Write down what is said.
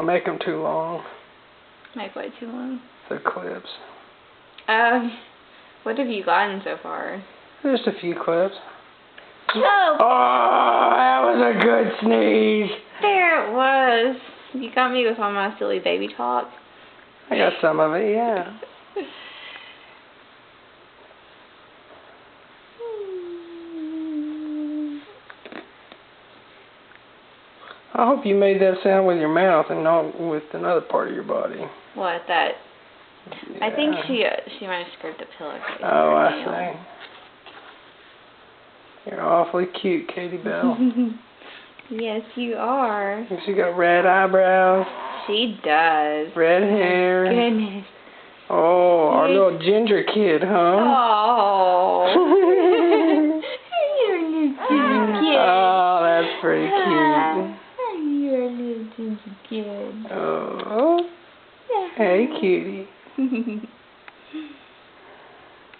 I'll make them too long. Make what too long? The clips. What have you gotten so far? Just a few clips. Oh! Oh, that was a good sneeze. There it was. You got me with all my silly baby talk. I got some of it, yeah. I hope you made that sound with your mouth and not with another part of your body. What, that? Yeah. I think she might have scraped the pillowcase. Oh, I see. You're awfully cute, Katie Bell. Yes, you are. She got red eyebrows. She does. Red hair. Goodness. Oh, our little ginger kid, huh? Oh. You're a little ginger kid. Oh, that's pretty cute. You're a little ginger kid. Oh. Hey, cutie.